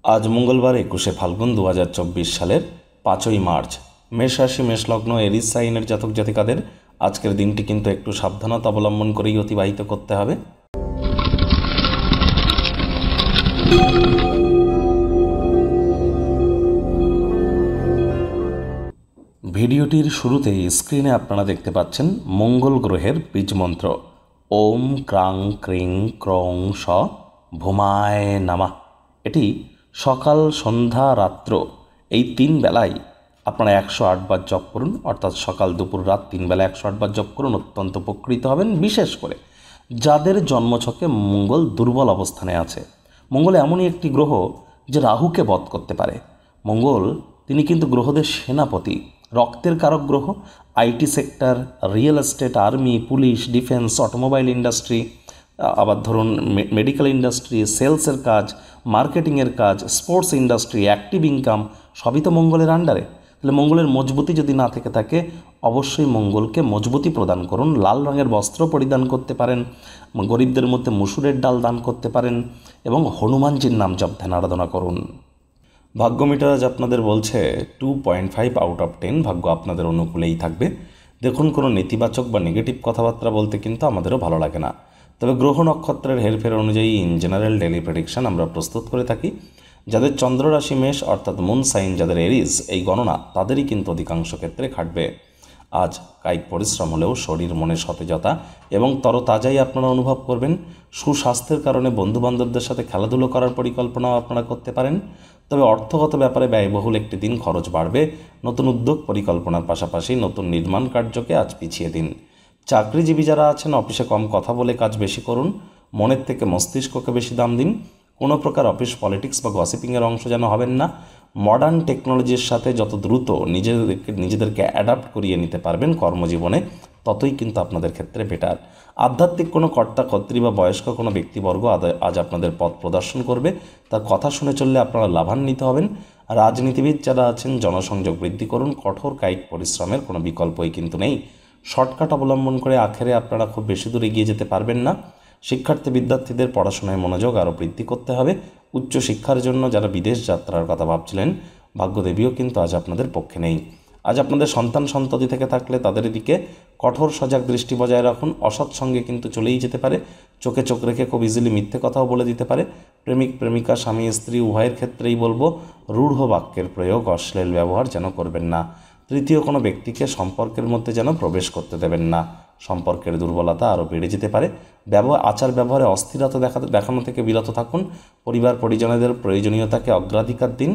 আজ মঙ্গলবার 21শে ফাল্গুন 2024 সালের 5ই মার্চ। মেষ রাশি মেষ লগ্ন এরিস সাইনের জাতক জাতিকাদের আজকের দিনটি কিন্তু একটু সাবধানতা অবলম্বন করেই অতিবাহিত করতে হবে। ভিডিওটির শুরুতেই স্ক্রিনে আপনারা দেখতে পাচ্ছেন মঙ্গল গ্রহের বীজমন্ত্র ওম ক্রাং ক্রিং ক্রং স ভূমায় নামা। এটি সকাল সন্ধ্যা রাত্র এই 3 বেলায় আপনারা 108 বার জপ করুন, অর্থাৎ সকাল দুপুর রাত 3 বেলা 108 বার জপ করুন। অত্যন্ত উপকৃত হবেন, বিশেষ করে যাদের জন্মছকে মঙ্গল দুর্বল অবস্থানে আছে। মঙ্গল এমনই একটি গ্রহ যে রাহুকে বধ করতে পারে। মঙ্গল তিনি কিন্তু গ্রহদের সেনাপতি, রক্তের কারক গ্রহ। IT sector, real estate, army, police, defence, automobile industry, আবার ধরুন মেডিকেল ইন্ডাস্ট্রি, সেলসের কাজ, মার্কেটিংয়ের কাজ, স্পোর্টস ইন্ডাস্ট্রি, অ্যাক্টিভ ইনকাম সবই তো মঙ্গলের আন্ডারে। তাহলে মঙ্গলের মজবুতি যদি না থেকে থাকে, অবশ্যই মঙ্গলকে মজবুতি প্রদান করুন। লাল রঙের বস্ত্র পরিধান করতে পারেন, গরিবদের মধ্যে মুসুরের ডাল দান করতে পারেন এবং হনুমানজির নাম জপ ধ্যান আরাধনা করুন। ভাগ্য মিটার আজ আপনাদের বলছে 2.5 আউট অফ 10। ভাগ্য আপনাদের অনুকূলেই থাকবে। দেখুন, কোনো নেতিবাচক বা নেগেটিভ কথাবার্তা বলতে কিন্তু আমাদেরও ভালো লাগে না, তবে গ্রহ নক্ষত্রের হেরফের অনুযায়ী ইন জেনারেল ডেলি প্রেডিকশন আমরা প্রস্তুত করে থাকি। যাদের চন্দ্র রাশি মেষ অর্থাৎ মুন সাইন, যাদের এরিজ, এই গণনা তাদেরই কিন্তু অধিকাংশ ক্ষেত্রে খাটবে। আজ কায়িক পরিশ্রম হলেও শরীর মনে সতেজতা এবং তরতাজাই আপনারা অনুভব করবেন। সুস্বাস্থ্যের কারণে বন্ধুবান্ধবদের সাথে খেলাধুলো করার পরিকল্পনাও আপনারা করতে পারেন। তবে অর্থগত ব্যাপারে ব্যয়বহুল একটি দিন, খরচ বাড়বে। নতুন উদ্যোগ পরিকল্পনার পাশাপাশি নতুন নির্মাণ কার্যকে আজ পিছিয়ে দিন। চাকরিজীবী যারা আছেন, অফিসে কম কথা বলে কাজ বেশি করুন। মনের থেকে মস্তিষ্ককে বেশি দাম দিন। কোনো প্রকার অফিস পলিটিক্স বা গসিপিংয়ের অংশ যেন হবেন না। মডার্ন টেকনোলজির সাথে যত দ্রুত নিজেদেরকে অ্যাডাপ্ট করিয়ে নিতে পারবেন কর্মজীবনে, ততই কিন্তু আপনাদের ক্ষেত্রে বেটার। আধ্যাত্মিক কোনো কর্তা কর্ত্রী বা বয়স্ক কোনো ব্যক্তিবর্গ আজ আপনাদের পথ প্রদর্শন করবে। তার কথা শুনে চললে আপনারা লাভান্বিত হবেন। রাজনীতিবিদ যারা আছেন, জনসংযোগ বৃদ্ধি করুন। কঠোর কায়িক পরিশ্রমের কোনো বিকল্পই কিন্তু নেই। শর্টকাট অবলম্বন করে আখেরে আপনারা খুব বেশি দূর এগিয়ে যেতে পারবেন না। শিক্ষার্থী বিদ্যার্থীদের পড়াশোনায় মনোযোগ আরও বৃদ্ধি করতে হবে। উচ্চ শিক্ষার জন্য যারা বিদেশ যাত্রার কথা ভাবছিলেন, ভাগ্যদেবীও কিন্তু আজ আপনাদের পক্ষে নেই। আজ আপনাদের সন্তান সন্ততি থেকে থাকলে তাদের দিকে কঠোর সজাগ দৃষ্টি বজায় রাখুন। অসৎ সঙ্গে কিন্তু চলেই যেতে পারে। চোখে চোখ রেখে খুব ইজিলি মিথ্যে কথাও বলে দিতে পারে। প্রেমিক প্রেমিকা, স্বামী স্ত্রী উভয়ের ক্ষেত্রেই বলবো, রূঢ় বাক্যের প্রয়োগ, অশ্লীল ব্যবহার যেন করবেন না। তৃতীয় কোনো ব্যক্তিকে সম্পর্কের মধ্যে যেন প্রবেশ করতে দেবেন না। সম্পর্কের দুর্বলতা আরও বেড়ে যেতে পারে। আচার ব্যবহারে অস্থিরতা দেখানো থেকে বিরত থাকুন। পরিবার পরিজনদের প্রয়োজনীয়তাকে অগ্রাধিকার দিন।